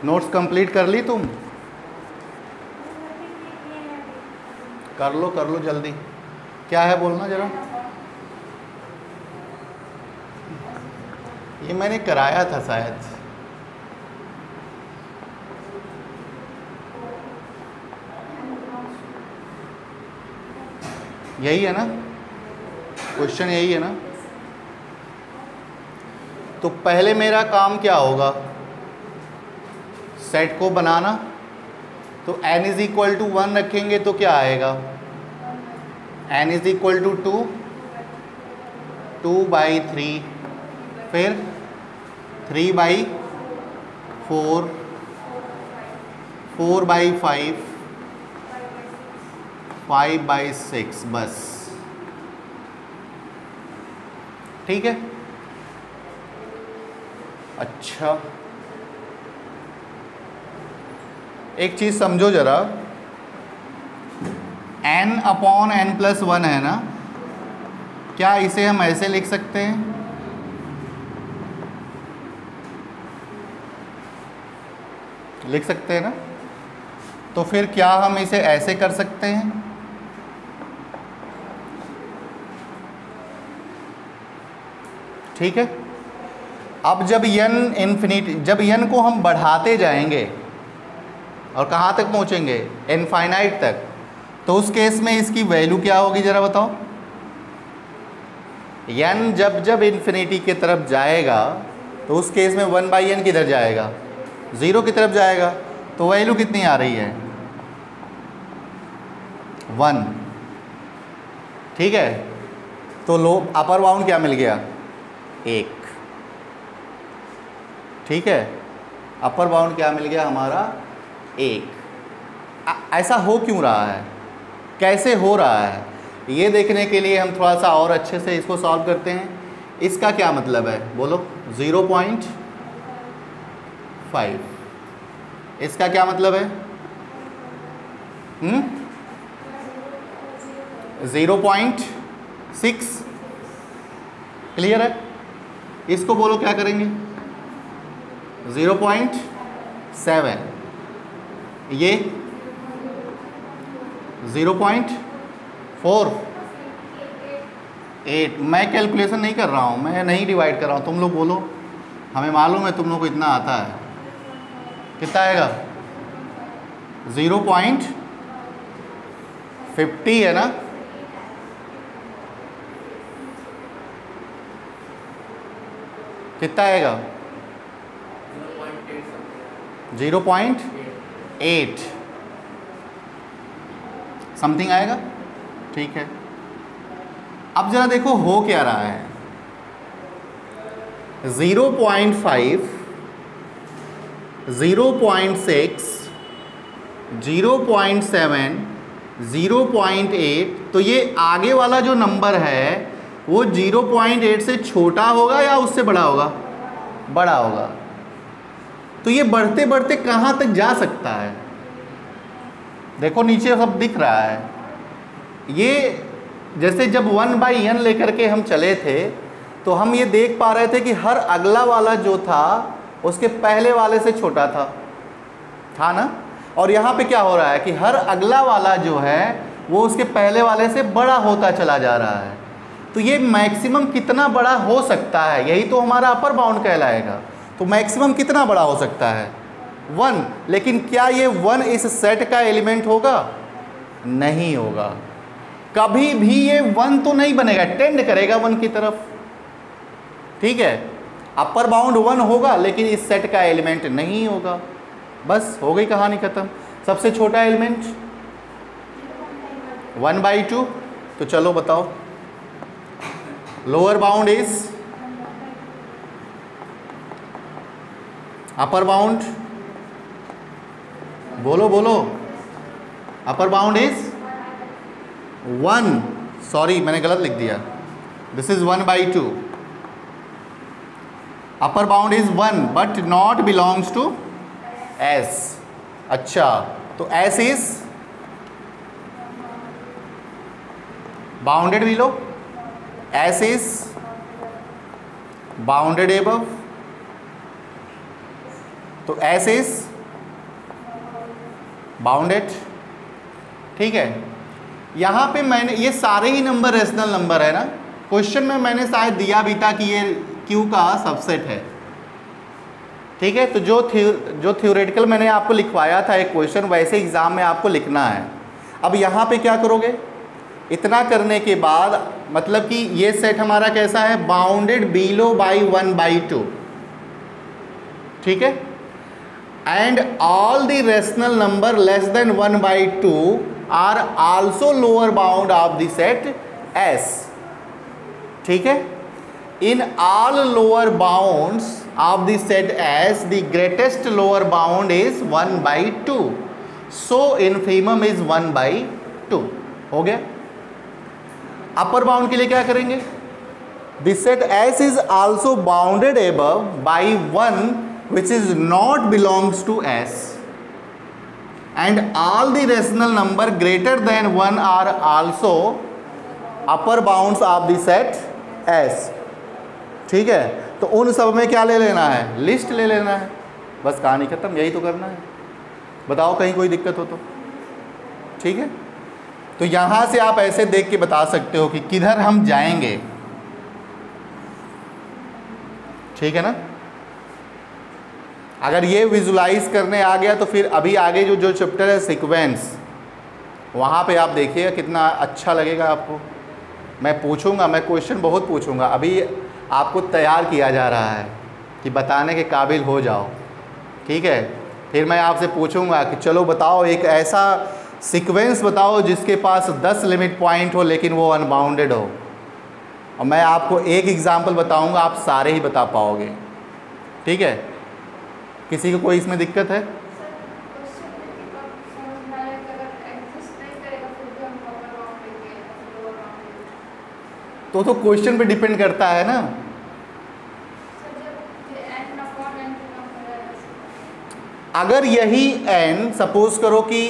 Notes complete कर ली तुम? कर लो जल्दी। क्या है बोलना ज़रा। ये मैंने कराया था शायद। यही है ना क्वेश्चन, यही है ना? तो पहले मेरा काम क्या होगा, सेट को बनाना। तो n इज इक्वल टू 1 रखेंगे तो क्या आएगा, n इज इक्वल टू 2/3, फिर 3/4, 4/5, 5/6, बस। ठीक है। अच्छा, एक चीज़ समझो ज़रा, n/n+1 है ना, क्या इसे हम ऐसे लिख सकते हैं? लिख सकते हैं ना? तो फिर क्या हम इसे ऐसे कर सकते हैं? ठीक है। अब जब n को हम बढ़ाते जाएंगे और कहाँ तक पहुँचेंगे, इनफाइनाइट तक, तो उस केस में इसकी वैल्यू क्या होगी ज़रा बताओ। n जब इन्फिनिटी की तरफ जाएगा तो उस केस में 1/n किधर जाएगा, 0 की तरफ जाएगा। तो वैल्यू कितनी आ रही है, 1। ठीक है। तो लो अपर बाउंड क्या मिल गया, 1। ठीक है, अपर बाउंड क्या मिल गया हमारा, 1। ऐसा हो क्यों रहा है, कैसे हो रहा है, ये देखने के लिए हम थोड़ा सा और अच्छे से इसको सॉल्व करते हैं। इसका क्या मतलब है बोलो, 0.5। इसका क्या मतलब है, 0.6। क्लियर है। इसको बोलो क्या करेंगे, 0.7। ये 0.48। मैं कैलकुलेशन नहीं कर रहा हूँ, मैं नहीं डिवाइड कर रहा हूँ, तुम लोग बोलो। हमें मालूम है तुम लोग को इतना आता है। कितना आएगा, 0.50 है ना। कितना आएगा, 0.8 समथिंग आएगा। ठीक है। अब जरा देखो हो क्या रहा है, 0.5, 0.6, 0.7, 0.8। तो ये आगे वाला जो नंबर है वो 0.8 से छोटा होगा या उससे बड़ा होगा, बड़ा होगा। तो ये बढ़ते बढ़ते कहाँ तक जा सकता है, देखो नीचे सब दिख रहा है। ये जैसे जब 1/n लेकर के हम चले थे तो हम ये देख पा रहे थे कि हर अगला वाला जो था उसके पहले वाले से छोटा था ना। और यहाँ पे क्या हो रहा है कि हर अगला वाला जो है वो उसके पहले वाले से बड़ा होता चला जा रहा है। तो ये मैक्सिमम कितना बड़ा हो सकता है, यही तो हमारा अपर बाउंड कहलाएगा। तो मैक्सिमम कितना बड़ा हो सकता है, 1। लेकिन क्या ये 1 इस सेट का एलिमेंट होगा, नहीं होगा। कभी भी ये 1 तो नहीं बनेगा, टेंड करेगा 1 की तरफ। ठीक है, अपर बाउंड 1 होगा लेकिन इस सेट का एलिमेंट नहीं होगा। बस हो गई कहानी खत्म। सबसे छोटा एलिमेंट 1/2। तो चलो बताओ, lower bound is, upper bound बोलो बोलो, अपर बाउंड इज 1। सॉरी मैंने गलत लिख दिया, this is 1/2। Upper bound is 1 but not belongs to S। अच्छा, तो S is bounded below, S is bounded above. तो S इज बाउंडेड। ठीक है, यहाँ पे मैंने ये सारे ही नंबर रेशनल नंबर है ना, क्वेश्चन में मैंने शायद दिया भी था कि ये Q का सबसेट है। ठीक है, तो जो थ्योरेटिकल मैंने आपको लिखवाया था एक क्वेश्चन, वैसे एग्जाम में आपको लिखना है। अब यहाँ पे क्या करोगे, इतना करने के बाद मतलब कि ये सेट हमारा कैसा है, बाउंडेड बिलो बाई 1/2। ठीक है, and all the rational number less than 1/2 are also lower bound of the set S। ठीक है, in all lower bounds of the set S, the greatest lower bound is 1/2, so infimum is 1/2। हो गया। Upper bound के लिए क्या करेंगे, the set S is also bounded above by 1 which is not belongs to S, and all the rational number greater than 1 are also upper bounds of the set S। ठीक है, तो उन सब में क्या ले लेना है, लिस्ट ले लेना है, बस कहानी खत्म, यही तो करना है। बताओ कहीं कोई दिक्कत हो तो। ठीक है, तो यहाँ से आप ऐसे देख के बता सकते हो कि किधर हम जाएंगे। ठीक है ना, अगर ये विजुलाइज करने आ गया तो फिर अभी आगे जो चैप्टर है सीक्वेंस, वहाँ पे आप देखिएगा कितना अच्छा लगेगा आपको। मैं पूछूंगा, मैं क्वेश्चन बहुत पूछूंगा, अभी आपको तैयार किया जा रहा है कि बताने के काबिल हो जाओ। ठीक है, फिर मैं आपसे पूछूंगा कि चलो बताओ एक ऐसा सीक्वेंस बताओ जिसके पास 10 लिमिट पॉइंट हो लेकिन वो अनबाउंडेड हो, और मैं आपको एक एग्जांपल बताऊंगा, आप सारे ही बता पाओगे। ठीक है, किसी को कोई इसमें दिक्कत है? तो क्वेश्चन पे डिपेंड करता है ना। अगर यही n, सपोज करो कि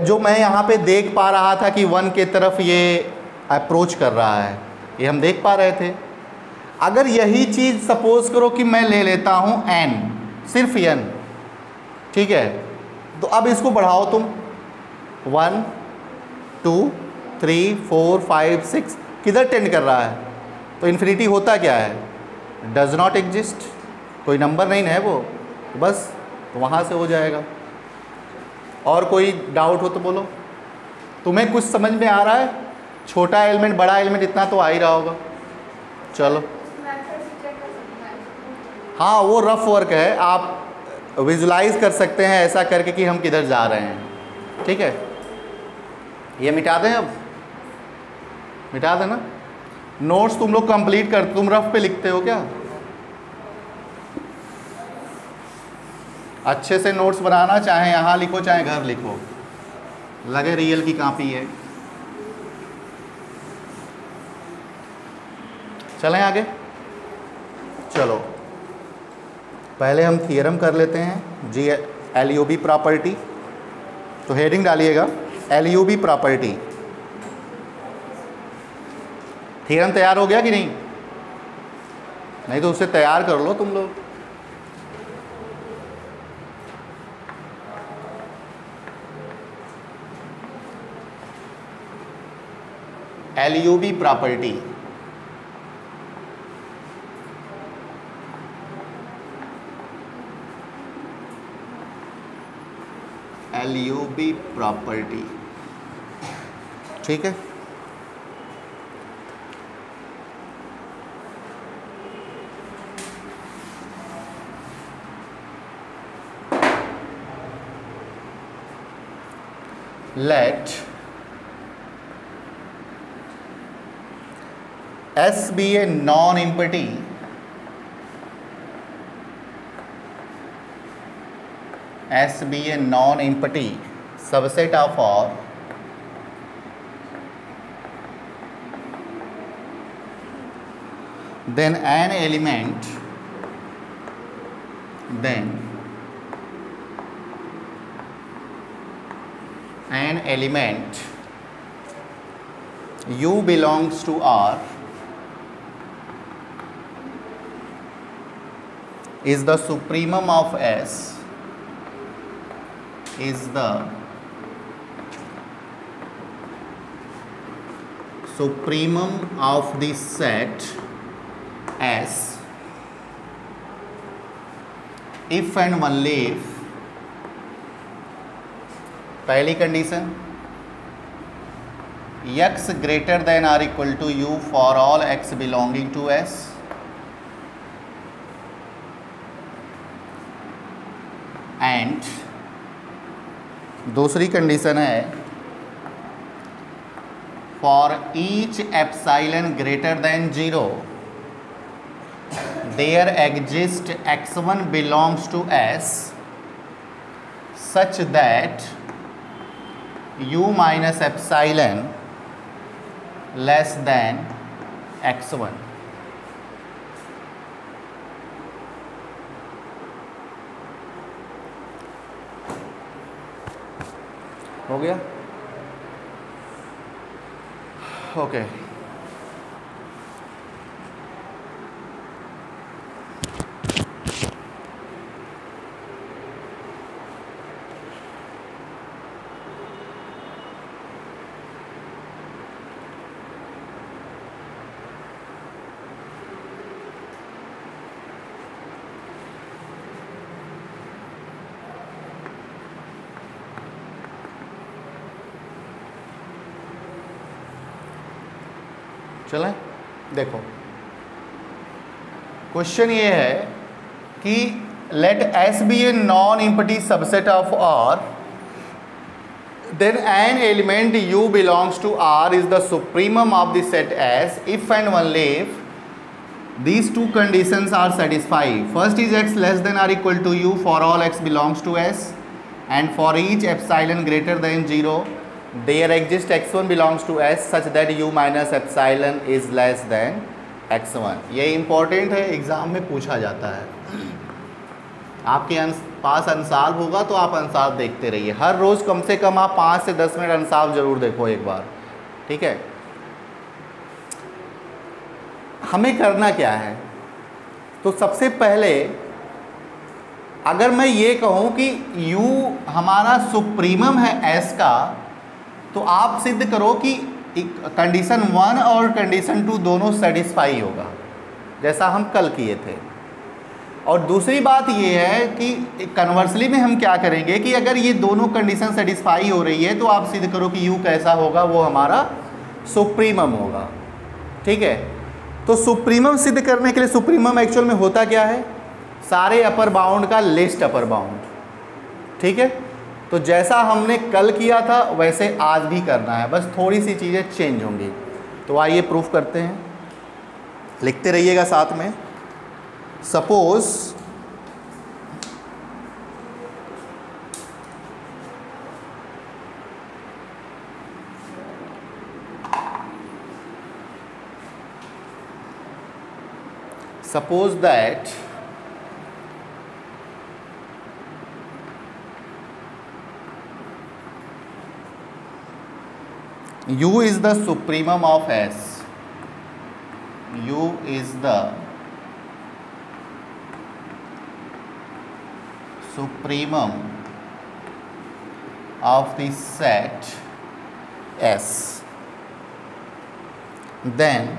जो मैं यहाँ पे देख पा रहा था कि 1 के तरफ ये अप्रोच कर रहा है, ये हम देख पा रहे थे। अगर यही चीज़ सपोज करो कि मैं ले लेता हूँ n, सिर्फ n, ठीक है, तो अब इसको बढ़ाओ तुम 1 2 3 4 5 6, किधर टेंड कर रहा है? तो इन्फिनिटी होता क्या है, डज नॉट एग्जिस्ट, कोई नंबर नहीं है वो, तो बस तो वहाँ से हो जाएगा। और कोई डाउट हो तो बोलो। तुम्हें कुछ समझ में आ रहा है? छोटा एलिमेंट बड़ा एलिमेंट इतना तो आ ही रहा होगा। चलो, हाँ वो रफ वर्क है, आप विजुलाइज कर सकते हैं ऐसा करके कि हम किधर जा रहे हैं। ठीक है, ये मिटा दें, अब मिटा देना। नोट्स तुम लोग कंप्लीट कर, तुम रफ पे लिखते हो क्या? अच्छे से नोट्स बनाना, चाहे यहाँ लिखो चाहे घर लिखो, लगे रियल की कॉपी है। चलें आगे। चलो पहले हम थियरम कर लेते हैं जी, LUB प्रॉपर्टी। तो हेडिंग डालिएगा LUB प्रॉपर्टी। थियरम तैयार हो गया कि नहीं? नहीं तो उसे तैयार कर लो तुम लोग। LUB प्रॉपर्टी, LUB प्रॉपर्टी, ठीक है। Let S be a non-empty subset of R then an element U belongs to R is the supremum of S, is the supremum of the set S if and only if, पहली condition, x greater than or equal to u for all x belonging to S, and दूसरी condition है for each epsilon greater than 0 there exist x1 belongs to S such that u minus epsilon less than x1। हो गया? Okay. चलें, देखो question ये है कि let S be a non empty subset of R, then an element U belongs to R is the supremum of the set S if and only if these two conditions are satisfied. First is x less than or equal to U for all x belongs to S, and for each epsilon greater than 0 there exists x1 belongs to S such that U minus epsilon is less than x1। ये important है, exam में पूछा जाता है। आपके पास अंसाब होगा तो आप अंसाब देखते रहिए, हर रोज़ कम से कम आप 5 से 10 मिनट अंसाब ज़रूर देखो एक बार, ठीक है। हमें करना क्या है, तो सबसे पहले अगर मैं ये कहूँ कि U हमारा सुप्रीमम है S का, तो आप सिद्ध करो कि कंडीशन 1 और कंडीशन 2 दोनों सेटिस्फाई होगा, जैसा हम कल किए थे। और दूसरी बात ये है कि कन्वर्सली में हम क्या करेंगे कि अगर ये दोनों कंडीशन सेटिस्फाई हो रही है तो आप सिद्ध करो कि U कैसा होगा, वो हमारा सुप्रीमम होगा, ठीक है। तो सुप्रीमम सिद्ध करने के लिए, सुप्रीमम एक्चुअल में होता क्या है, सारे अपर बाउंड का लिस्ट अपर बाउंड, ठीक है। तो जैसा हमने कल किया था वैसे आज भी करना है, बस थोड़ी सी चीज़ें चेंज होंगी। तो आइए प्रूफ करते हैं, लिखते रहिएगा साथ में। Suppose that U is the supremum of S. U is the supremum of the set S. Then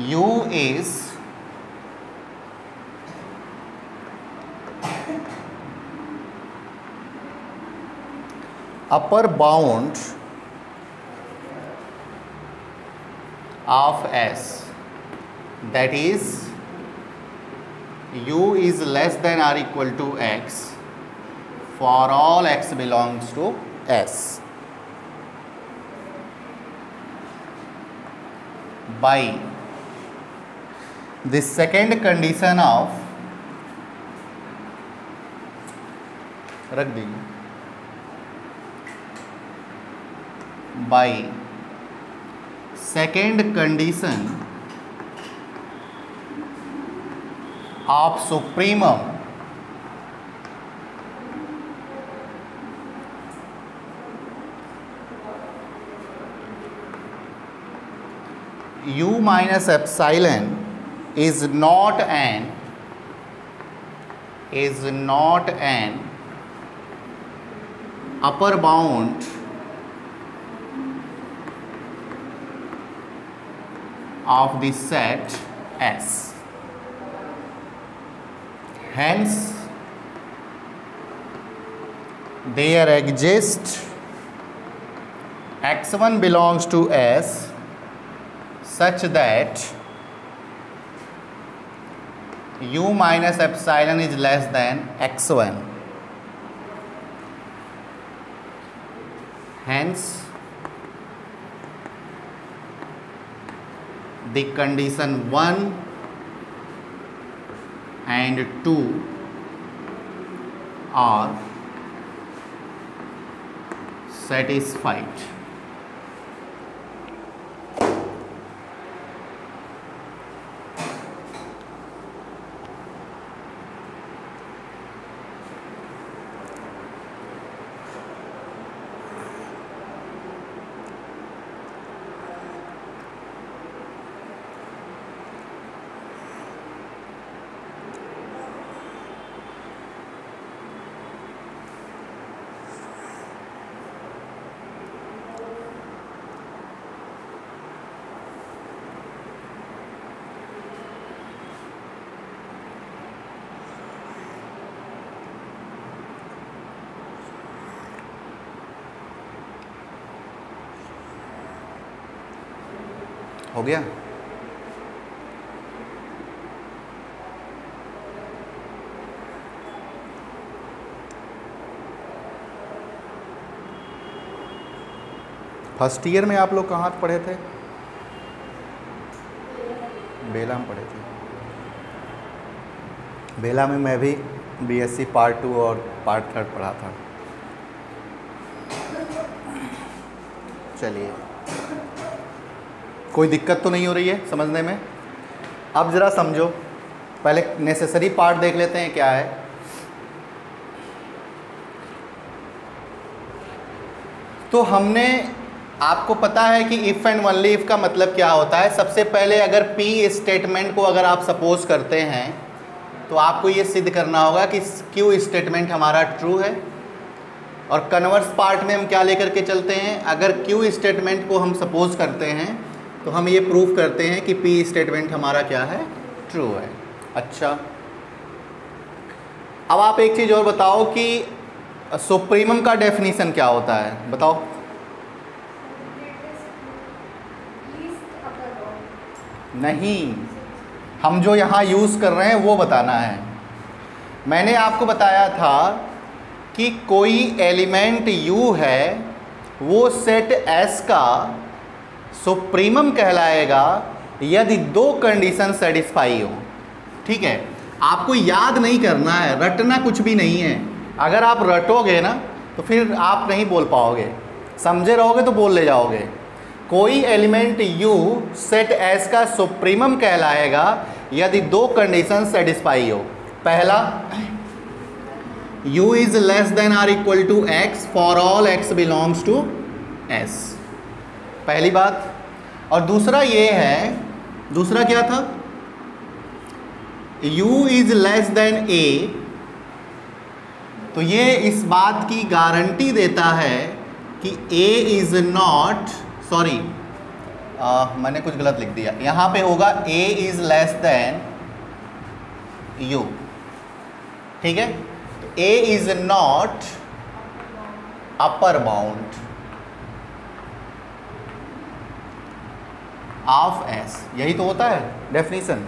U is upper bound of S, that is U is less than or equal to X for all X belongs to S, by the second condition of, रख दीजिए, by second condition of supremum U minus epsilon is not an upper bound of the set S. Hence, there exists x1 belongs to S such that u minus epsilon is less than x1. Hence, the condition 1 and 2 are satisfied. हो गया? First year में आप लोग कहाँ पढ़े थे? बेला में पढ़े थे। बेला में मैं भी बीएससी पार्ट 2 और पार्ट 3 पढ़ा था। चलिए, कोई दिक्कत तो नहीं हो रही है समझने में? अब ज़रा समझो, पहले नेसेसरी पार्ट देख लेते हैं क्या है। तो हमने, आपको पता है कि इफ़ एंड ओनली इफ़ का मतलब क्या होता है। सबसे पहले अगर पी स्टेटमेंट को अगर आप सपोज करते हैं तो आपको ये सिद्ध करना होगा कि क्यू स्टेटमेंट हमारा ट्रू है। और कन्वर्स पार्ट में हम क्या लेकर के चलते हैं, अगर क्यू स्टेटमेंट को हम सपोज करते हैं तो हम ये प्रूफ करते हैं कि पी स्टेटमेंट हमारा क्या है, ट्रू है। अच्छा, अब आप एक चीज़ और बताओ कि सुप्रीमम का डेफिनीशन क्या होता है, बताओ। नहीं, हम जो यहाँ यूज़ कर रहे हैं वो बताना है। मैंने आपको बताया था कि कोई एलिमेंट u है, वो सेट S का सुप्रीमम कहलाएगा यदि दो कंडीशन सेटिस्फाई हो। ठीक है, आपको याद नहीं करना है, रटना कुछ भी नहीं है। अगर आप रटोगे ना तो फिर आप नहीं बोल पाओगे, समझे रहोगे तो बोल ले जाओगे। कोई एलिमेंट u सेट S का सुप्रीमम कहलाएगा यदि दो कंडीशन सेटिस्फाई हो। पहला, u is less than or equal to x for all x belongs to S, पहली बात। और दूसरा ये है, दूसरा क्या था, u is less then a, तो ये इस बात की गारंटी देता है कि a इज नॉट, सॉरी मैंने कुछ गलत लिख दिया, यहाँ पे होगा a is less then u। ठीक है, a is not upper bound of S, यही तो होता है डेफिनीशन।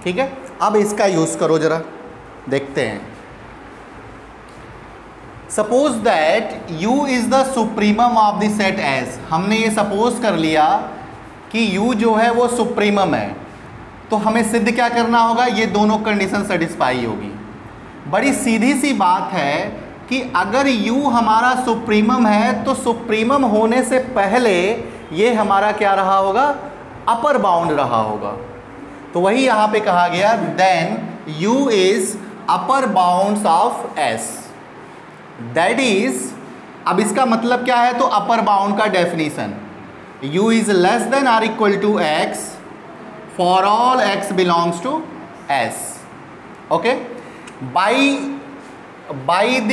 ठीक है, अब इसका यूज करो जरा, देखते हैं। Suppose that u is the supremum of the set S। हमने ये सपोज कर लिया कि u जो है वो सुप्रीमम है, तो हमें सिद्ध क्या करना होगा, ये दोनों कंडीशन सेटिस्फाई होगी। बड़ी सीधी सी बात है कि अगर u हमारा सुप्रीमम है तो सुप्रीमम होने से पहले ये हमारा क्या रहा होगा, अपर बाउंड रहा होगा। तो वही यहाँ पे कहा गया, then u is upper bounds of S, that is, अब इसका मतलब क्या है, तो अपर बाउंड का definition, u is less than or equal to x for all x belongs to S. Okay, by the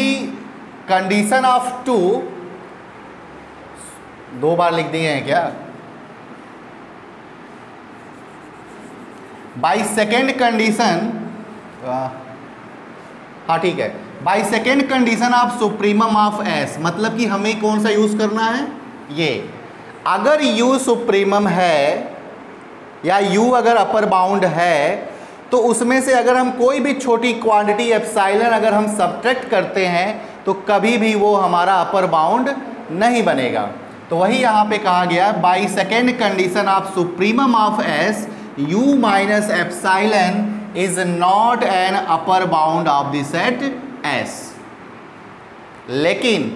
condition of 2, 2 बार लिख दिए हैं क्या? बाई सेकेंड कंडीशन, हाँ ठीक है, by second condition of supremum of S, मतलब कि हमें कौन सा यूज करना है? ये, अगर U सुप्रीमम है या U अगर अपर बाउंड है, तो उसमें से अगर हम कोई भी छोटी क्वांटिटी एप्सिलॉन अगर हम सब्ट्रैक्ट करते हैं तो कभी भी वो हमारा अपर बाउंड नहीं बनेगा. तो वही यहाँ पे कहा गया, by second condition of supremum of S, U minus epsilon is not an upper bound of the set S. लेकिन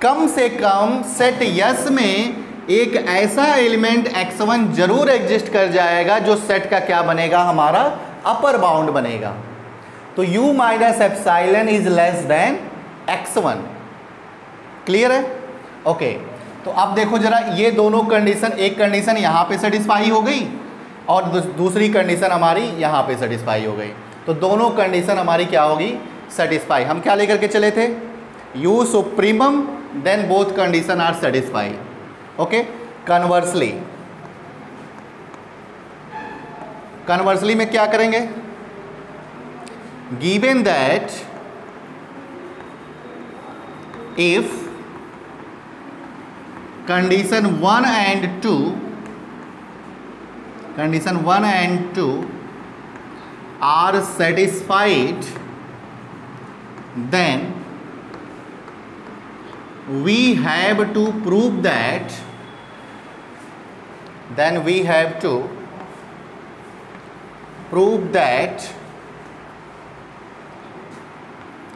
कम से कम सेट S में एक ऐसा एलिमेंट x1 जरूर एग्जिस्ट कर जाएगा जो सेट का क्या बनेगा? हमारा अपर बाउंड बनेगा. तो u minus epsilon is less than x1. Clear है? ओके, तो अब देखो जरा, ये दोनों कंडीशन, एक कंडीशन यहाँ पे सेटिस्फाई हो गई और दूसरी कंडीशन हमारी यहाँ पे सेटिस्फाई हो गई. तो दोनों कंडीशन हमारी क्या होगी? सेटिस्फाई. हम क्या लेकर के चले थे? u supremum, then both condition are satisfy. Okay, conversely में क्या करेंगे? Given that if condition 1 and 2 are satisfied, then we have to prove that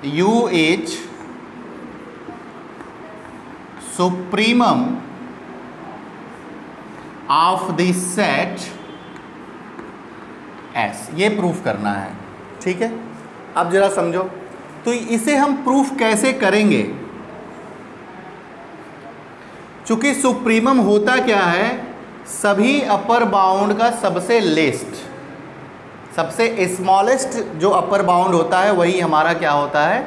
U is supremum of the set S. ये प्रूफ करना है. ठीक है, अब जरा समझो, तो इसे हम प्रूफ कैसे करेंगे? चूंकि सुप्रीमम होता क्या है? सभी अपर बाउंड का सबसे लेस्ट, सबसे स्मॉलेस्ट जो अपर बाउंड होता है वही हमारा क्या होता है?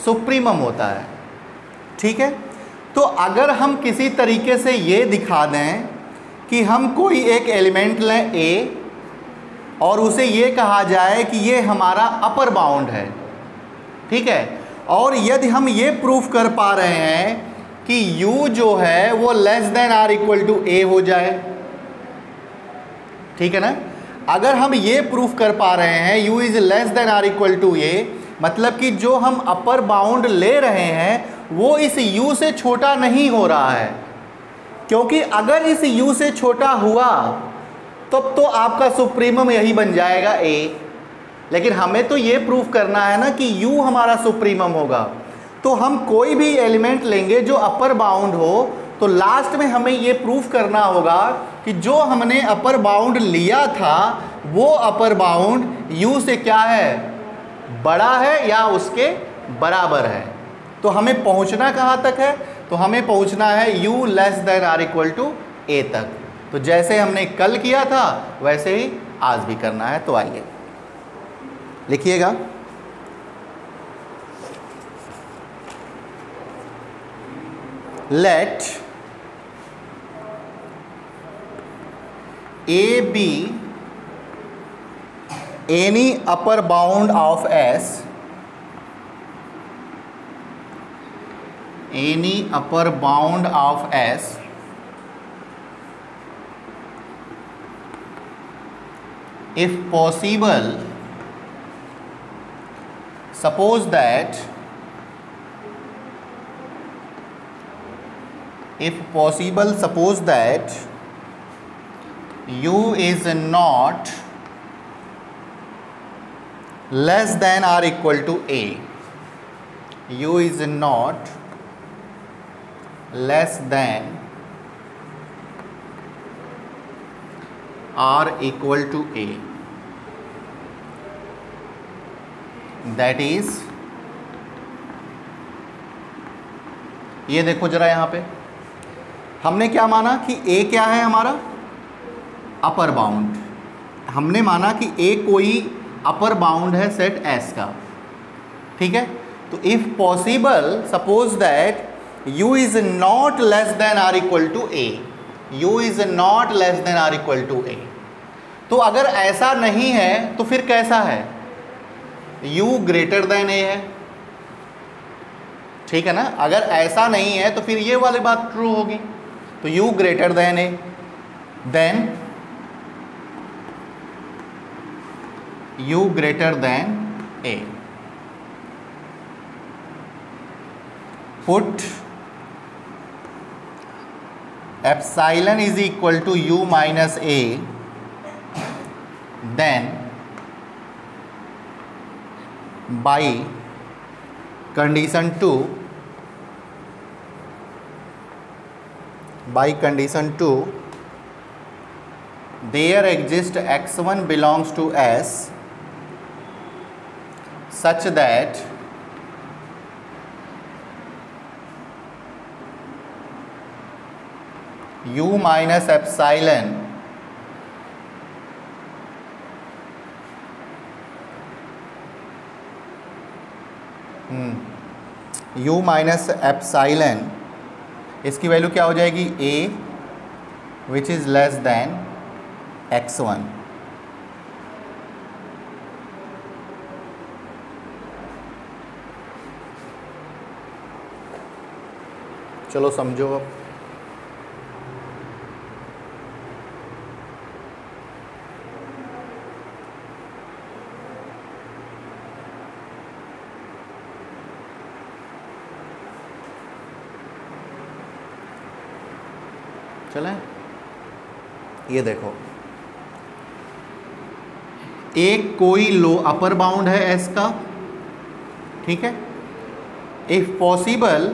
सुप्रीमम होता है. ठीक है, तो अगर हम किसी तरीके से ये दिखा दें कि हम कोई एक एलिमेंट लें A और उसे ये कहा जाए कि ये हमारा अपर बाउंड है, ठीक है, और यदि हम ये प्रूफ कर पा रहे हैं कि U जो है वो less than or equal to A हो जाए, ठीक है ना, अगर हम ये प्रूफ कर पा रहे हैं U is less than or equal to A, मतलब कि जो हम अपर बाउंड ले रहे हैं वो इस U से छोटा नहीं हो रहा है, क्योंकि अगर इस U से छोटा हुआ तब तो आपका सुप्रीमम यही बन जाएगा A. लेकिन हमें तो ये प्रूफ करना है ना कि U हमारा सुप्रीमम होगा, तो हम कोई भी एलिमेंट लेंगे जो अपर बाउंड हो तो लास्ट में हमें ये प्रूफ करना होगा कि जो हमने अपर बाउंड लिया था वो अपर बाउंड U से क्या है? बड़ा है या उसके बराबर है. तो हमें पहुंचना कहाँ तक है? तो हमें पहुंचना है U less than or equal to A तक. तो जैसे हमने कल किया था वैसे ही आज भी करना है. तो आइए लिखिएगा, late A be any upper bound of S, any upper bound of S if possible, suppose that U is not less than or equal to A. U is not less than or equal to A. That is, ये देखो जरा यहाँ पे हमने क्या माना कि A क्या है? हमारा अपर बाउंड. हमने माना कि ए कोई अपर बाउंड है सेट एस का, ठीक है। तो if possible suppose that u is not less than or equal to A, u is not less than or equal to A. तो अगर ऐसा नहीं है तो फिर कैसा है, u ग्रेटर देन ए है, ठीक है ना। अगर ऐसा नहीं है तो फिर ये वाली बात ट्रू होगी। तो u greater than a, then u greater than a, put epsilon is equal to u minus a, then by condition 2, there exist x1 belongs to S such that u minus epsilon u minus epsilon, इसकी value क्या हो जाएगी a which is less than x1। चलो समझो अब। चलें, ये देखो एक कोई लो अपर बाउंड है एस का, ठीक है। इफ पॉसिबल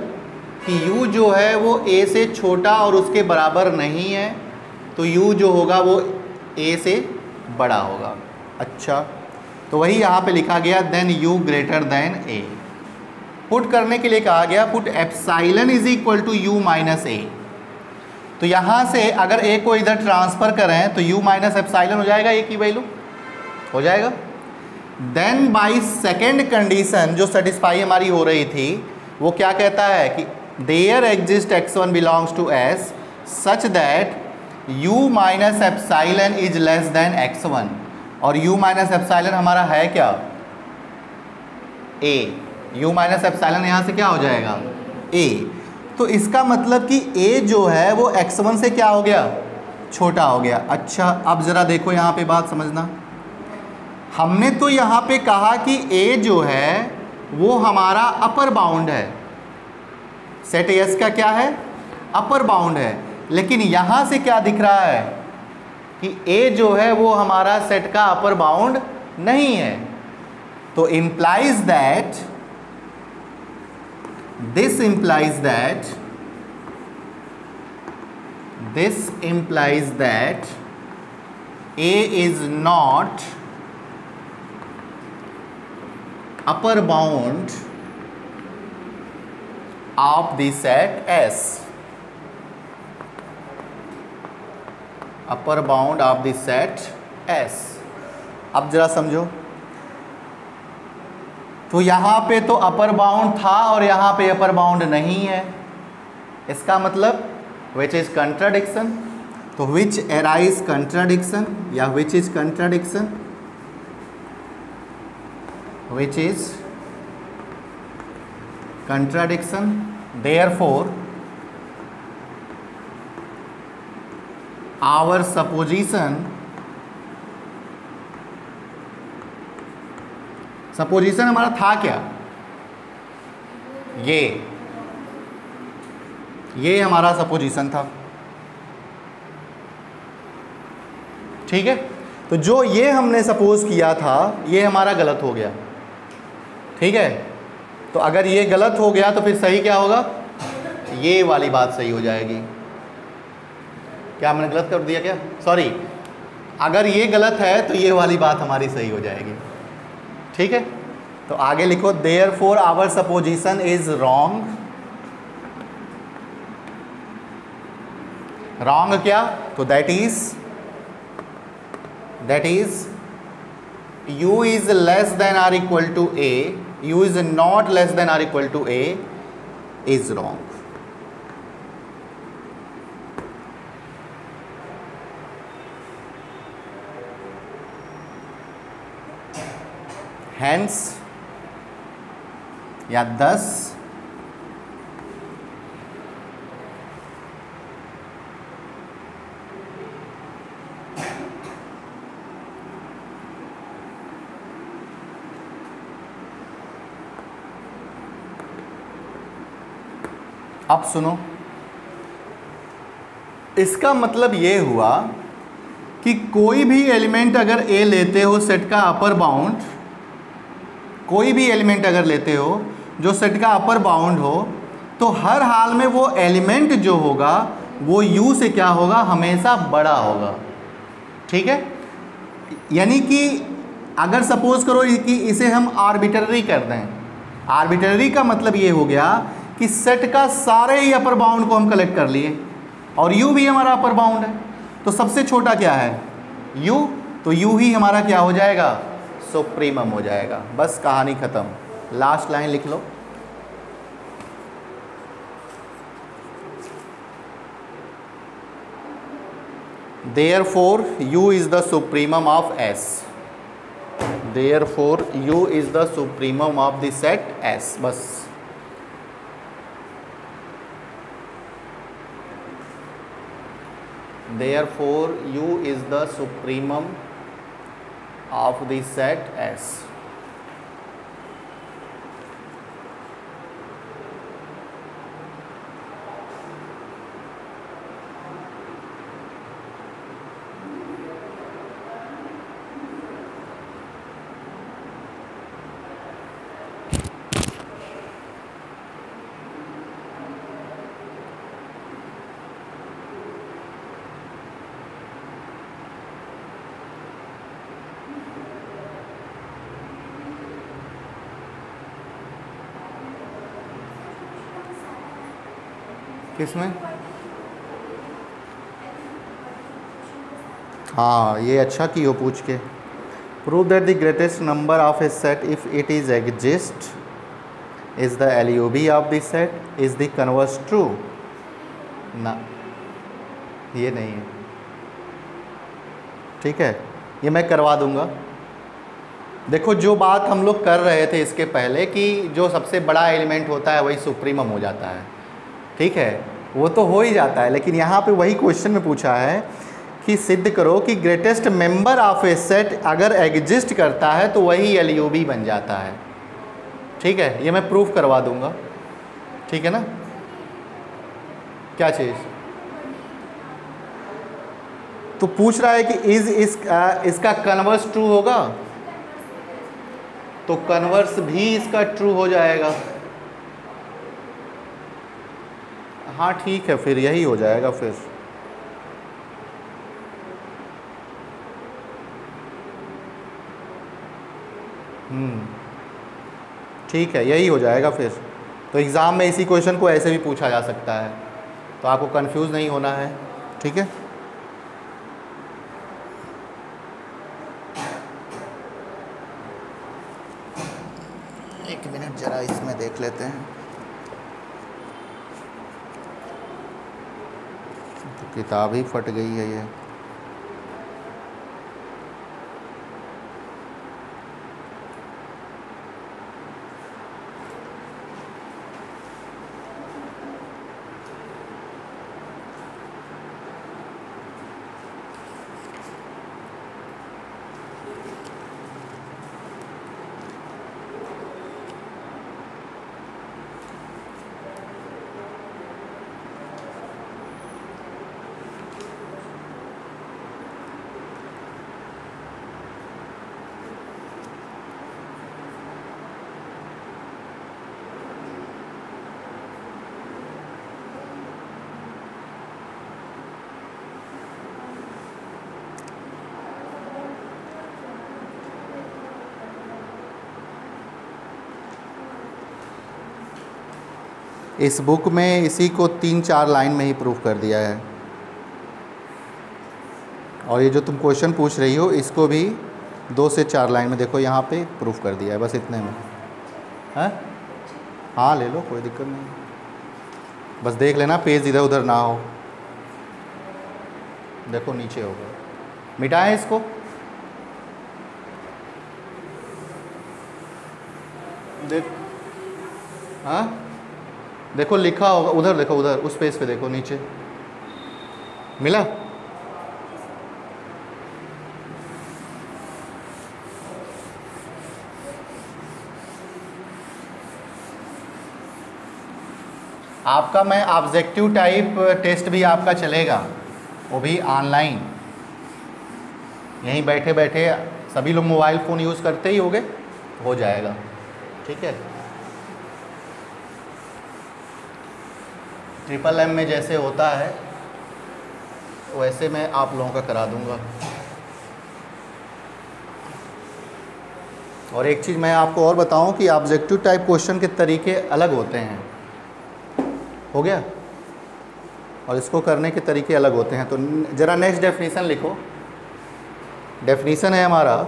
कि u जो है वो a से छोटा और उसके बराबर नहीं है, तो u जो होगा वो a से बड़ा होगा। अच्छा, तो वही यहाँ पे लिखा गया then u greater than a। Put करने के लिए कहा गया put epsilon is equal to u minus a। तो यहाँ से अगर a को इधर ट्रांसफ़र करें तो u माइनस एप्सिलॉन हो जाएगा, a की वैल्यू हो जाएगा। देन बाई सेकेंड कंडीशन जो सेटिस्फाई हमारी हो रही थी, वो क्या कहता है कि there exist x1 belongs to s such that u minus epsilon is less than x1, और u माइनस एप्सिलॉन हमारा है क्या a, u माइनस एप्सिलॉन यहाँ से क्या हो जाएगा a। तो इसका मतलब कि a जो है वो x1 से क्या हो गया, छोटा हो गया। अच्छा, अब ज़रा देखो यहाँ पे बात समझना। हमने तो यहाँ पे कहा कि a जो है वो हमारा अपर बाउंड है, सेट एस का क्या है, अपर बाउंड है। लेकिन यहाँ से क्या दिख रहा है कि a जो है वो हमारा सेट का अपर बाउंड नहीं है। तो implies that this implies that a is not upper bound of the set S, upper bound of the set S। अब जरा समझो, तो यहाँ पे तो अपर बाउंड था और यहाँ पे अपर बाउंड नहीं है, इसका मतलब विच इज कंट्राडिक्शन। तो विच एराइज कंट्राडिक्शन या which is contradiction, which is contradiction. Therefore our supposition हमारा था क्या, ये हमारा सपोजिशन था, ठीक है। तो जो ये हमने सपोज किया था ये हमारा गलत हो गया, ठीक है। तो अगर ये गलत हो गया तो फिर सही क्या होगा, ये वाली बात सही हो जाएगी। क्या मैंने गलत कर दिया क्या, सॉरी, अगर ये गलत है तो ये वाली बात हमारी सही हो जाएगी, ठीक है। तो आगे लिखो therefore our supposition is wrong. Wrong क्या, तो that is that is u is less than or equal to a, u is not less than or equal to a is wrong. Hence या thus अब सुनो, इसका मतलब ये हुआ कि कोई भी एलिमेंट अगर ए लेते हो सेट का अपर बाउंड, कोई भी एलिमेंट अगर लेते हो जो सेट का अपर बाउंड हो, तो हर हाल में वो एलिमेंट जो होगा वो u से क्या होगा, हमेशा बड़ा होगा। ठीक है, यानी कि अगर सपोज करो कि इसे हम आर्बिट्ररी कर दें, आर्बिट्ररी का मतलब ये हो गया कि सेट का सारे ही अपर बाउंड को हम कलेक्ट कर लिए और u भी हमारा अपर बाउंड है, तो सबसे छोटा क्या है u, तो u ही हमारा क्या हो जाएगा, सुप्रीमम हो जाएगा। बस कहानी खत्म। लास्ट लाइन लिख लो, therefore u is the supremum of S, therefore u is the supremum of the set S। बस therefore u is the supremum of the set S। किसमें? हाँ, ये अच्छा की हो पूछ के। Prove that the greatest number of A set if it is exist is the LUB of the set, is the converse true. ना, ये नहीं है। ठीक है, ये मैं करवा दूंगा। देखो, जो बात हम लोग कर रहे थे इसके पहले कि जो सबसे बड़ा एलिमेंट होता है वही सुप्रीमम हो जाता है, ठीक है, वो तो हो ही जाता है, लेकिन यहाँ पे वही क्वेश्चन में पूछा है कि सिद्ध करो कि greatest member of A set अगर एग्जिस्ट करता है तो वही LUB बन जाता है। ठीक है, ये मैं प्रूफ करवा दूंगा। ठीक है ना, क्या चीज़? तो पूछ रहा है कि इसका कन्वर्स ट्रू होगा, तो कन्वर्स भी इसका ट्रू हो जाएगा। हाँ ठीक है, फिर यही हो जाएगा फिर। ठीक है, यही हो जाएगा फिर। तो एग्ज़ाम में इसी क्वेश्चन को ऐसे भी पूछा जा सकता है, तो आपको कंफ्यूज नहीं होना है। ठीक है, एक मिनट ज़रा इसमें देख लेते हैं। तो किताब ही फट गई है ये। इस बुक में इसी को 3-4 लाइन में ही प्रूफ कर दिया है। और ये जो तुम क्वेश्चन पूछ रही हो इसको भी 2 से 4 लाइन में देखो यहाँ पे प्रूफ कर दिया है, बस इतने में है। हाँ ले लो, कोई दिक्कत नहीं, बस देख लेना पेज इधर उधर ना हो। देखो नीचे होगा, मिटाएं इसको। देख, हाँ देखो लिखा होगा उधर, देखो उधर उस पेज पे देखो नीचे मिला। आपका मैं ऑब्जेक्टिव टाइप टेस्ट भी आपका चलेगा, वो भी ऑनलाइन, यहीं बैठे बैठे सभी लोग मोबाइल फ़ोन यूज़ करते ही होंगे, हो जाएगा, ठीक है। ट्रिपल M में जैसे होता है वैसे मैं आप लोगों का करा दूंगा। और एक चीज़ मैं आपको और बताऊं कि ऑब्जेक्टिव टाइप क्वेश्चन के तरीके अलग होते हैं, हो गया, और इसको करने के तरीके अलग होते हैं। तो ज़रा नेक्स्ट डेफिनेशन लिखो। डेफिनेशन है हमारा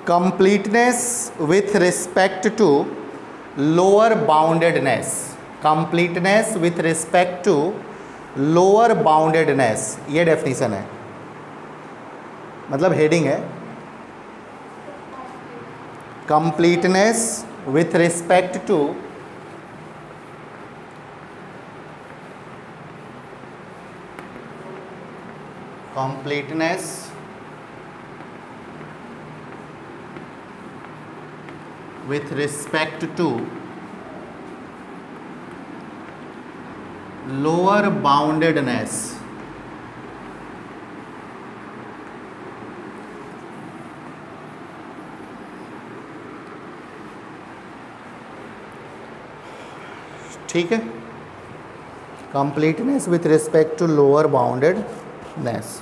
completeness with respect to lower boundedness, completeness with respect to lower boundedness, ये डेफिनेशन है, मतलब हेडिंग है completeness with respect to completeness with respect to lower boundedness, ठीक है, completeness with respect to lower boundedness।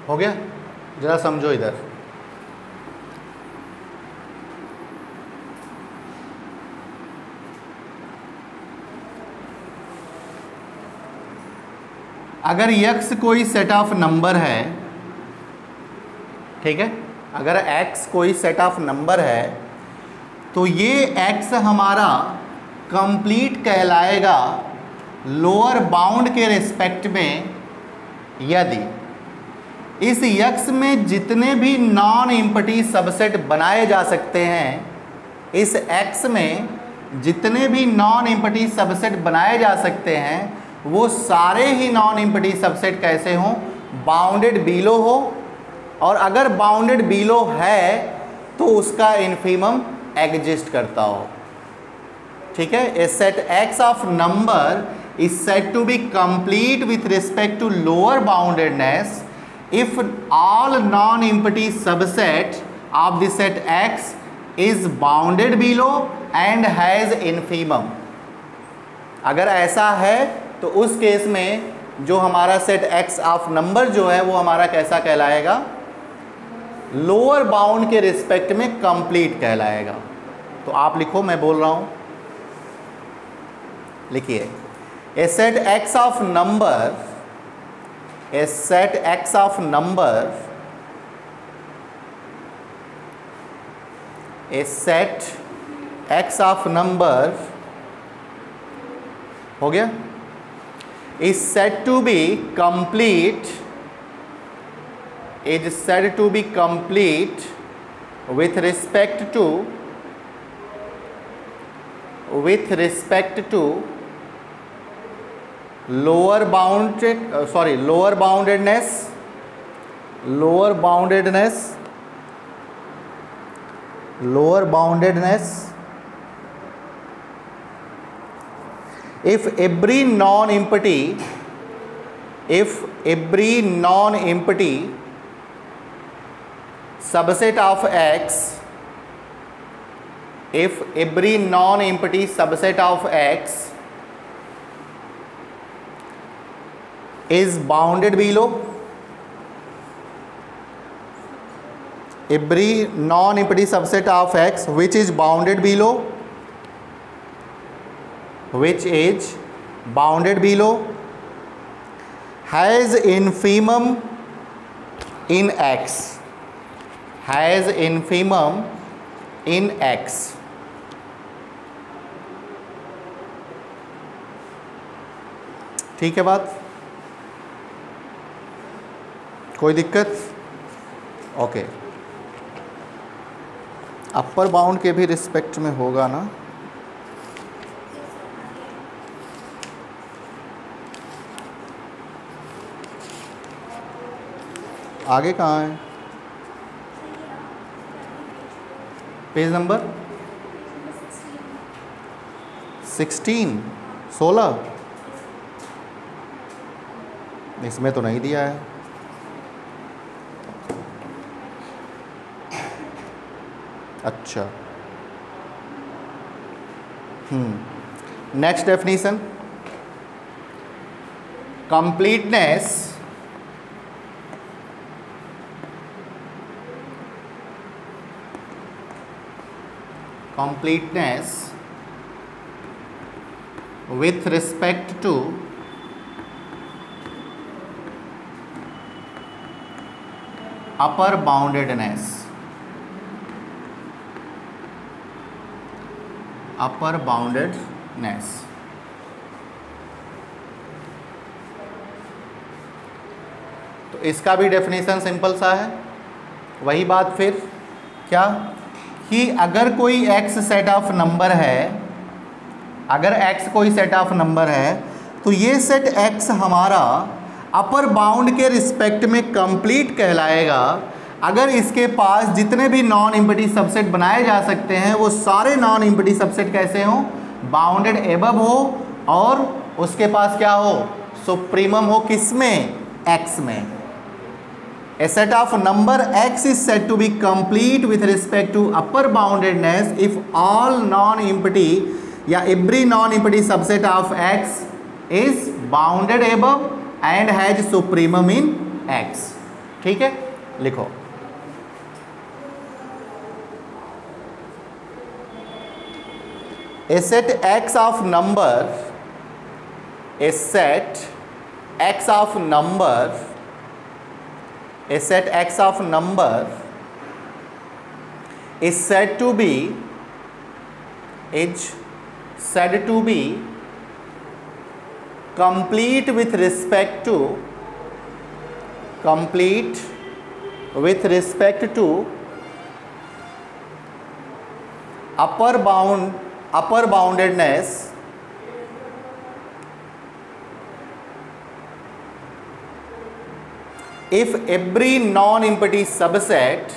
हो गया, ज़रा समझो इधर। अगर x कोई सेट ऑफ नंबर है, ठीक है, अगर x कोई सेट ऑफ नंबर है तो ये x हमारा कंप्लीट कहलाएगा लोअर बाउंड के रिस्पेक्ट में यदि इस x में जितने भी नॉन इम्पटी सबसेट बनाए जा सकते हैं, इस x में जितने भी नॉन इम्पटी सबसेट बनाए जा सकते हैं वो सारे ही नॉन इम्पटी सबसेट कैसे हों, बाउंडेड बिलो हो, और अगर बाउंडेड बिलो है तो उसका इन्फीमम एग्जिस्ट करता हो, ठीक है। A set x of number is said to be complete with respect to lower boundedness if all non-empty subset of the set X is bounded below and has infimum। अगर ऐसा है तो उस case में जो हमारा सेट X ऑफ नंबर जो है वो हमारा कैसा कहलाएगा, लोअर बाउंड के रिस्पेक्ट में कंप्लीट कहलाएगा। तो आप लिखो, मैं बोल रहा हूँ, लिखिए a set X of number, a set X of number, a set X of number, हो गया, is said to be complete, is said to be complete with respect to lower boundedness if every non-empty subset of X, if every non-empty subset of X is bounded below every non-empty subset of X which is bounded below has infimum in X, has infimum in X. ठीक है बात, कोई दिक्कत? Okay, upper bound के भी respect में होगा ना? आगे कहाँ है? पेज नंबर 16 इसमें तो नहीं दिया है। अच्छा, next definition, completeness with respect to upper boundedness, तो इसका भी डेफिनेशन सिंपल सा है। वही बात फिर क्या कि अगर कोई x सेट ऑफ नंबर है, अगर x कोई सेट ऑफ नंबर है तो ये सेट x हमारा अपर बाउंड के रिस्पेक्ट में कंप्लीट कहलाएगा अगर इसके पास जितने भी नॉन एम्प्टी सबसेट बनाए जा सकते हैं वो सारे नॉन एम्प्टी सबसेट कैसे हों, बाउंडेड एबव हो, और उसके पास क्या हो, सुप्रीमम हो, किसमें, x में। A set of number x is said to be complete with respect to upper boundedness if all non-empty या every non-empty subset of x is bounded above and has supremum in x। ठीक है, लिखो a set x of number, a set x of number, a set x of number is said to be complete with respect to upper boundedness if every non-empty subset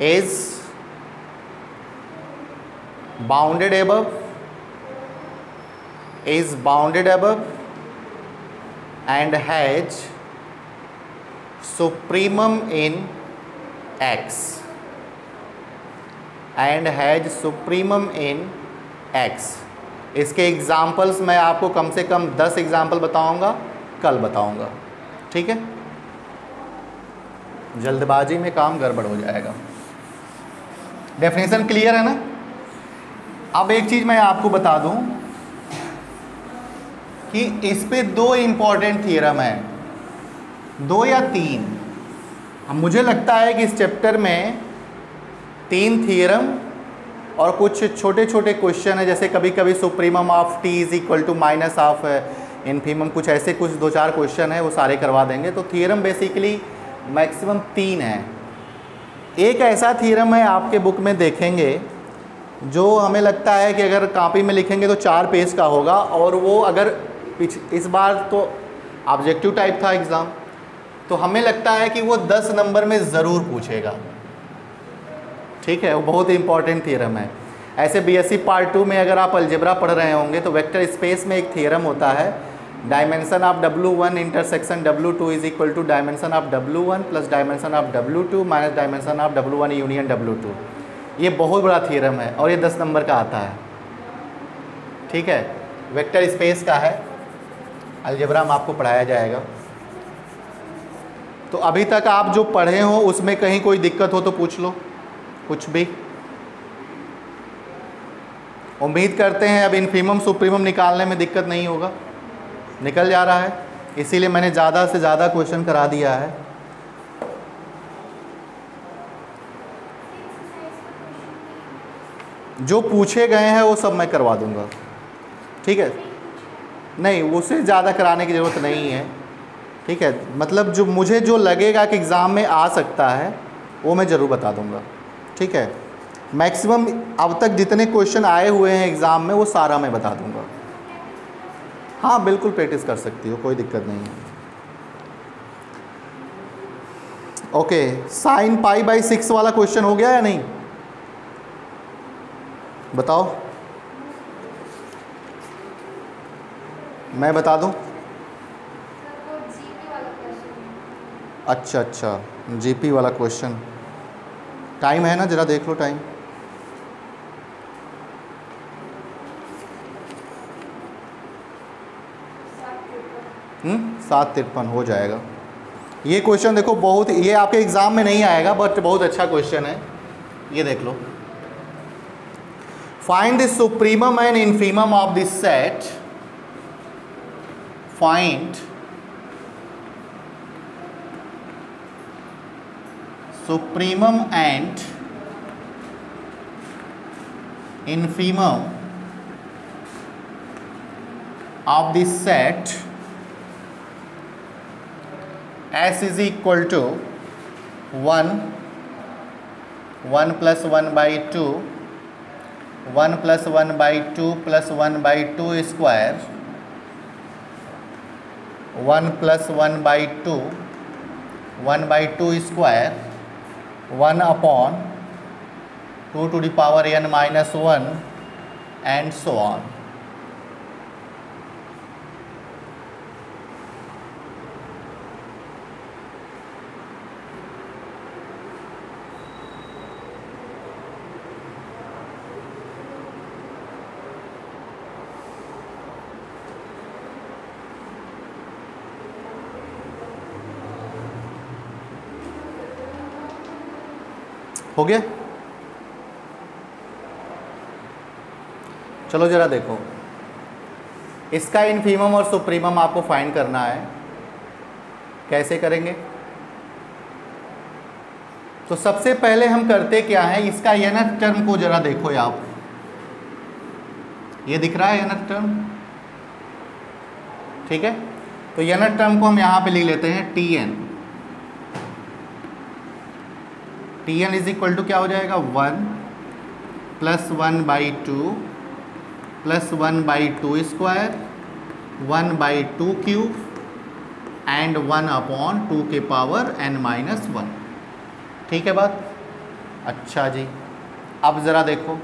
is bounded above and has supremum in x, इसके examples मैं आपको कम से कम 10 example बताऊंगा, कल बताऊंगा। ठीक है, जल्दबाजी में काम गड़बड़ हो जाएगा। डेफिनेशन क्लियर है ना? अब एक चीज़ मैं आपको बता दूं कि इस पे 2 इम्पॉर्टेंट थियरम है, 2 या 3। अब मुझे लगता है कि इस चैप्टर में 3 थियरम और कुछ छोटे छोटे क्वेश्चन है, जैसे कभी कभी supremum of t is equal to minus of infimum, कुछ ऐसे कुछ 2-4 क्वेश्चन है, वो सारे करवा देंगे। तो थियरम बेसिकली मैक्सिमम 3 है। एक ऐसा थियरम है आपके बुक में देखेंगे जो हमें लगता है कि अगर कॉपी में लिखेंगे तो 4 पेज का होगा, और वो अगर इस बार तो ऑब्जेक्टिव टाइप था एग्ज़ाम, तो हमें लगता है कि वो 10 नंबर में ज़रूर पूछेगा। ठीक है, वो बहुत इंपॉर्टेंट थियरम है। ऐसे बीएससी पार्ट 2 में अगर आप अलजेब्रा पढ़ रहे होंगे तो वेक्टर स्पेस में एक थियरम होता है dimension of W1 intersection W2 is equal to dimension of W1 plus dimension of W2 minus dimension of W1 union W2। ये बहुत बड़ा थ्योरम है और ये 10 नंबर का आता है। ठीक है, वेक्टर स्पेस का है, अलजेब्रा में आपको पढ़ाया जाएगा। तो अभी तक आप जो पढ़े हो उसमें कहीं कोई दिक्कत हो तो पूछ लो, कुछ भी। उम्मीद करते हैं अब इन्फीमम सुप्रीमम निकालने में दिक्कत नहीं होगा, निकल जा रहा है, इसीलिए मैंने ज़्यादा से ज़्यादा क्वेश्चन करा दिया है। जो पूछे गए हैं वो सब मैं करवा दूंगा। ठीक है, नहीं उससे ज़्यादा कराने की ज़रूरत नहीं है। ठीक है, मतलब जो मुझे जो लगेगा कि एग्ज़ाम में आ सकता है वो मैं ज़रूर बता दूंगा। ठीक है, मैक्सिमम अब तक जितने क्वेश्चन आए हुए हैं एग्ज़ाम में वो सारा मैं बता दूंगा। हाँ बिल्कुल प्रैक्टिस कर सकती हो, कोई दिक्कत नहीं है। ओके, साइन पाई बाई 6 वाला क्वेश्चन हो गया या नहीं, बताओ। मैं बता दूं? अच्छा अच्छा, जीपी वाला क्वेश्चन। टाइम है ना, ज़रा देख लो टाइम। सात 53 हो जाएगा। ये क्वेश्चन देखो बहुत, ये आपके एग्ज़ाम में नहीं आएगा बट बहुत अच्छा क्वेश्चन है, ये देख लो। Find the supremum and infimum of this set. Find supremum and infimum of this set S is equal to 1, 1 plus 1 by 2, 1 plus 1 by 2 plus 1 by 2 square, 1 plus 1 by 2, 1 by 2 square, 1 upon 2 to the power n minus 1 and so on। हो गया? चलो जरा देखो, इसका infimum और supremum आपको find करना है। कैसे करेंगे? तो सबसे पहले हम करते क्या है, इसका nth टर्म को जरा देखो आप, ये दिख रहा है nth टर्म। ठीक है, तो nth टर्म को हम यहाँ पे लिख लेते हैं Tn। Tn is equal to क्या हो जाएगा, 1 plus 1 by 2 plus 1 by 2 square, 1 by 2 cube and 1 upon 2 के पावर n माइनस 1। ठीक है बात? अच्छा जी, अब ज़रा देखो।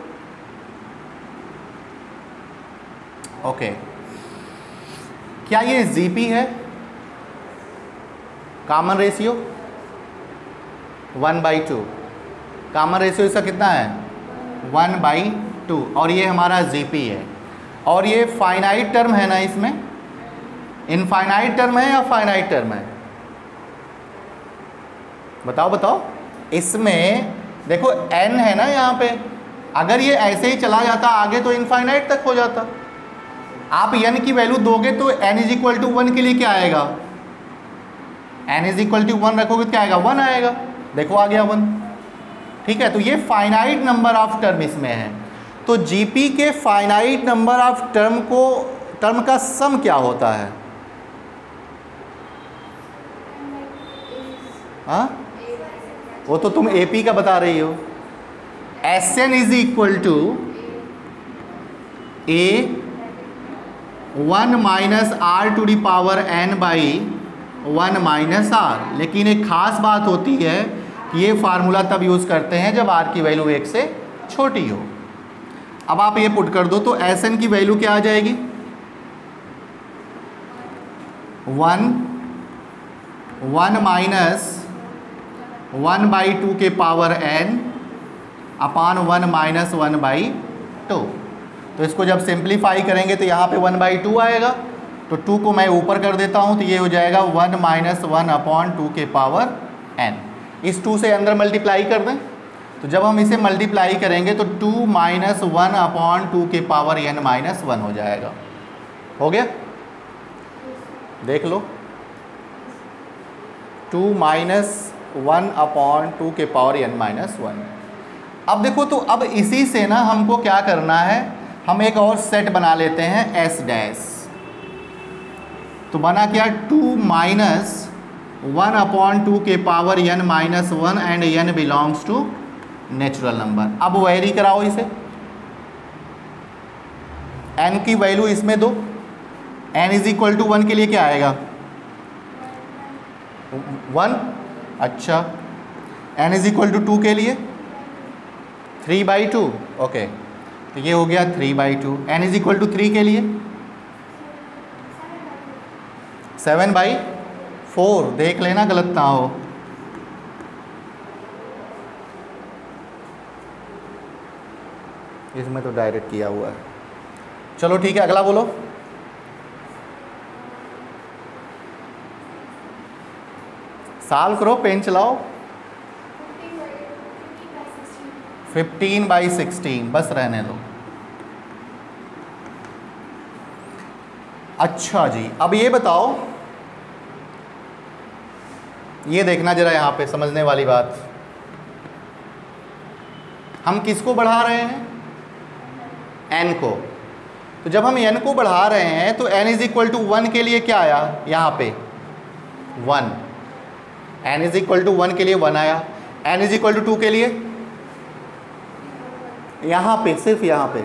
ओके, क्या ये जीपी है? कॉमन रेशियो 1/2, कॉमन रेशियो इसका कितना है 1/2, और ये हमारा जीपी है। और ये फाइनाइट टर्म है ना, इसमें इनफाइनाइट टर्म है या फाइनाइट टर्म है? बताओ बताओ। इसमें देखो n है ना यहाँ पे, अगर ये ऐसे ही चला जाता आगे तो इनफाइनाइट तक हो जाता। आप n की वैल्यू दोगे तो n इज इक्वल टू 1 के लिए क्या आएगा, n इज इक्वल टू 1 रखोगे तो क्या आएगा, 1 आएगा। देखो आ गया 1। ठीक है, तो ये फाइनाइट नंबर ऑफ टर्म इसमें है। तो जीपी के फाइनाइट नंबर ऑफ टर्म का सम क्या होता है? हाँ, वो तो तुम एपी का बता रही हो। Sn is equal to a 1 minus r to the power n by 1 minus r. लेकिन एक खास बात होती है कि ये फार्मूला तब यूज़ करते हैं जब r की वैल्यू 1 से छोटी हो। अब आप ये पुट कर दो तो Sn की वैल्यू क्या आ जाएगी, 1 माइनस 1/2 के पावर n अपान 1 माइनस 1/2। तो इसको जब सिंप्लीफाई करेंगे तो यहाँ पे 1/2 आएगा, तो 2 को मैं ऊपर कर देता हूँ तो ये हो जाएगा 1 माइनस 1/2 के पावर n। इस 2 से अंदर मल्टीप्लाई कर दें, तो जब हम इसे मल्टीप्लाई करेंगे तो 2 माइनस 1/2 के पावर n माइनस 1 हो जाएगा। हो गया, देख लो, 2 माइनस 1/2 के पावर n माइनस 1। अब देखो, तो अब इसी से ना हमको क्या करना है, हम एक और सेट बना लेते हैं s डैश। तो बना क्या, 2 माइनस 1/2 के power n minus 1 and n belongs to natural number. अब वेरी कराओ इसे, n की वैल्यू इसमें दो, n इज इक्वल टू 1 के लिए क्या आएगा, 1। अच्छा, n इज इक्वल टू 2 के लिए 3/2। ओके, तो ये हो गया 3/2। n इज इक्वल टू 3 के लिए 7/4। देख लेना गलत ना हो। इसमें तो डायरेक्ट किया हुआ है। चलो ठीक है, अगला बोलो। सॉल्व करो, पेन चलाओ। 15/16 बस रहने दो। अच्छा जी, अब ये बताओ, ये देखना जरा यहाँ पे समझने वाली बात, हम किसको बढ़ा रहे हैं, n को। तो जब हम n को बढ़ा रहे हैं तो n इज इक्वल टू 1 के लिए क्या आया, यहाँ पे 1। n इज इक्वल टू 1 के लिए 1 आया। n इज इक्वल टू 2 के लिए यहाँ पे, सिर्फ यहाँ पे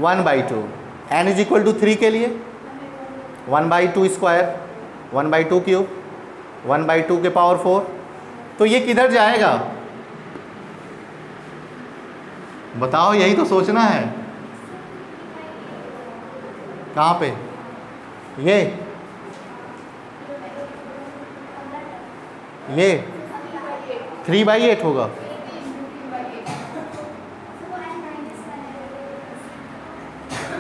1/2। n इज इक्वल टू 3 के लिए 1/2 स्क्वायर, 1/2 क्यूब, 1/2 के पावर 4। तो ये किधर जाएगा, बताओ, यही तो सोचना है। कहाँ पे, ये 3/8 होगा।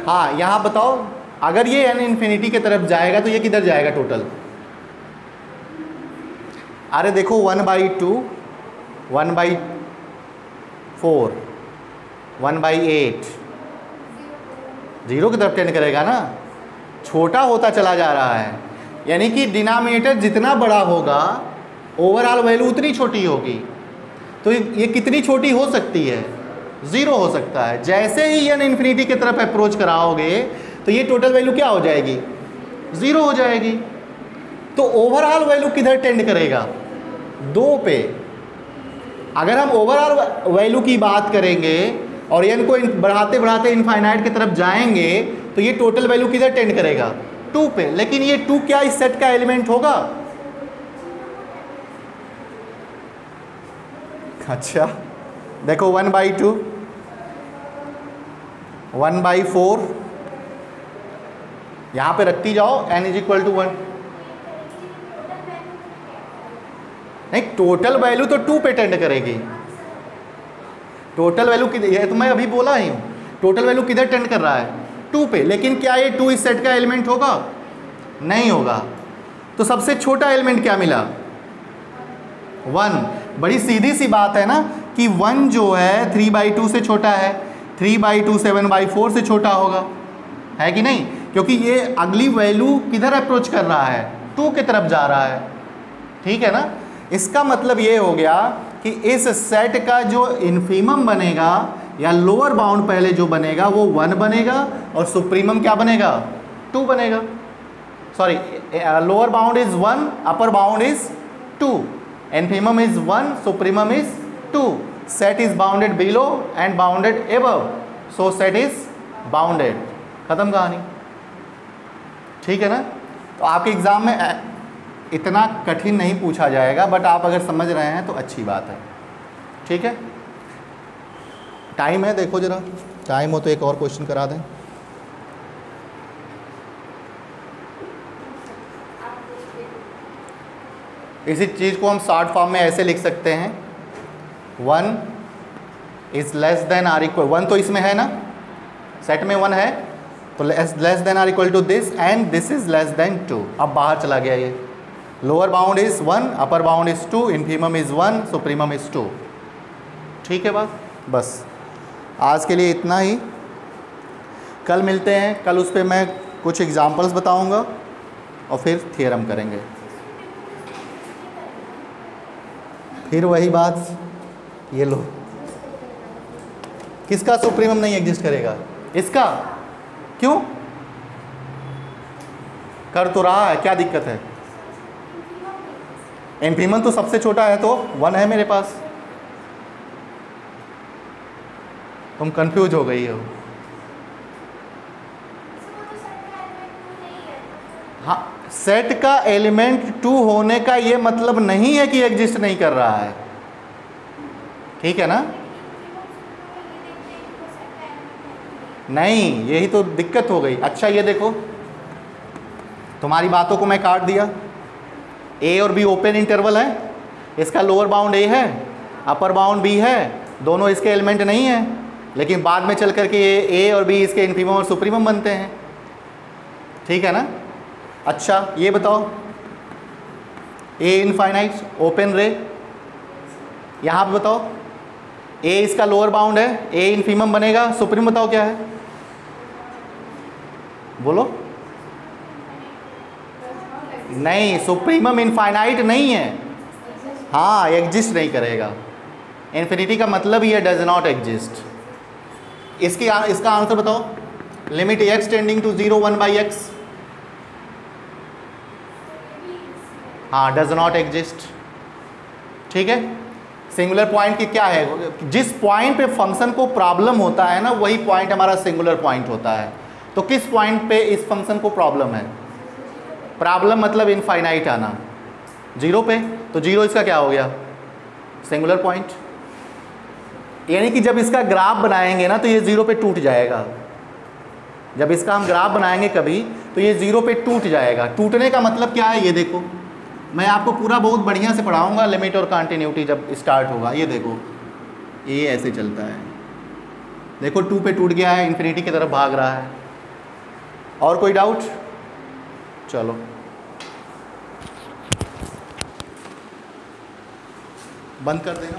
हाँ, यहाँ बताओ, अगर ये n इन्फिनिटी की तरफ जाएगा तो ये किधर जाएगा टोटल। अरे देखो, 1/2, 1/4, 1/8 जीरो की तरफ टेंड करेगा ना, छोटा होता चला जा रहा है। यानी कि डिनोमिनेटर जितना बड़ा होगा ओवरऑल वैल्यू उतनी छोटी होगी। तो ये कितनी छोटी हो सकती है, 0 हो सकता है। जैसे ही n इन्फिनिटी की तरफ अप्रोच कराओगे तो ये टोटल वैल्यू क्या हो जाएगी, 0 हो जाएगी। तो ओवरऑल वैल्यू किधर टेंड करेगा, 2 पे। अगर हम ओवरऑल वैल्यू की बात करेंगे और n को बढ़ाते बढ़ाते इनफाइनाइट की तरफ जाएंगे तो ये टोटल वैल्यू किधर टेंड करेगा, 2 पे। लेकिन ये 2 क्या इस सेट का एलिमेंट होगा। अच्छा देखो, 1/2, 1/4 यहाँ पे रखती जाओ, n इज इक्वल टू 1। नहीं, टोटल वैल्यू तो 2 पे टेंड करेगी। टोटल वैल्यू ये तो मैं अभी बोला ही हूँ, टोटल वैल्यू किधर टेंड कर रहा है, 2 पे। लेकिन क्या ये 2 इस सेट का एलिमेंट होगा, नहीं होगा। तो सबसे छोटा एलिमेंट क्या मिला, 1। बड़ी सीधी सी बात है ना कि 1 जो है 3/2 से छोटा है, 3/2 7/4 से छोटा होगा, है कि नहीं। क्योंकि ये अगली वैल्यू किधर अप्रोच कर रहा है, 2 की तरफ जा रहा है। ठीक है ना। इसका मतलब ये हो गया कि इस सेट का जो इन्फीमम बनेगा या लोअर बाउंड पहले जो बनेगा वो 1 बनेगा और सुप्रीमम क्या बनेगा, 2 बनेगा। Sorry, lower bound is 1, upper bound is 2, infimum is 1, supremum is 2। Set is bounded below and bounded above, so set is bounded. खत्म कहानी। ठीक है ना। तो आपके एग्जाम में इतना कठिन नहीं पूछा जाएगा, बट आप अगर समझ रहे हैं तो अच्छी बात है। ठीक है, टाइम है, देखो जरा, टाइम हो तो एक और क्वेश्चन करा दें। इसी चीज़ को हम शॉर्ट फॉर्म में ऐसे लिख सकते हैं, 1 is less than or equal, 1 तो इसमें है ना, सेट में 1 है, तो less than or equal to this and this is less than 2। अब बाहर चला गया ये, lower bound is 1, upper bound is 2, infimum is 1, supremum is 2। ठीक है बात, बस आज के लिए इतना ही। कल मिलते हैं, कल उस पर मैं कुछ एग्जांपल्स बताऊंगा और फिर थियरम करेंगे। फिर वही बात, ये लो, किसका सुप्रीमम नहीं एग्जिस्ट करेगा? इसका। क्यों? कर तो रहा है, क्या दिक्कत है? इन्फीमम तो सबसे छोटा है, तो 1 है मेरे पास। तुम कंफ्यूज हो गई हो। हाँ, सेट का एलिमेंट 2 होने का ये मतलब नहीं है कि एग्जिस्ट नहीं कर रहा है, ठीक है ना? नहीं, यही तो दिक्कत हो गई। अच्छा ये देखो, तुम्हारी बातों को मैं काट दिया। ए और बी ओपन इंटरवल है, इसका लोअर बाउंड ए है, अपर बाउंड बी है, दोनों इसके एलिमेंट नहीं है, लेकिन बाद में चल करके ये ए और बी इसके इन्फीमम और सुप्रीमम बनते हैं, ठीक है ना? अच्छा ये बताओ, ए इनफाइनाइट ओपन रे, यहाँ पे बताओ ए इसका लोअर बाउंड है, ए इन्फीमम बनेगा, सुप्रीम बताओ क्या है? बोलो। नहीं, सुप्रीमम इनफाइनाइट नहीं है। हाँ, एग्जिस्ट नहीं करेगा। इन्फिनिटी का मतलब ही है डज नॉट एग्जिस्ट। इसका आंसर बताओ, limit x tending to 0 1 by x. हाँ, डज नॉट एग्जिस्ट, ठीक है। सिंगुलर पॉइंट की क्या है, जिस पॉइंट पे फंक्शन को प्रॉब्लम होता है ना, वही पॉइंट हमारा सिंगुलर पॉइंट होता है। तो किस पॉइंट पे इस फंक्शन को प्रॉब्लम है? प्रॉब्लम मतलब इनफाइनाइट आना, 0 पे, तो 0 इसका क्या हो गया? Singular point. यानी कि जब इसका ग्राफ बनाएंगे ना, तो ये 0 पे टूट जाएगा। जब इसका हम ग्राफ बनाएंगे कभी, तो ये 0 पे टूट जाएगा। टूटने का मतलब क्या है, ये देखो, मैं आपको पूरा बहुत बढ़िया से पढ़ाऊंगा, लिमिट और कंटिन्यूटी जब स्टार्ट होगा। ये देखो, ये ऐसे चलता है, देखो 2 पे टूट गया है, इन्फिनिटी की तरफ भाग रहा है। और कोई डाउट? चलो, बंद कर देना।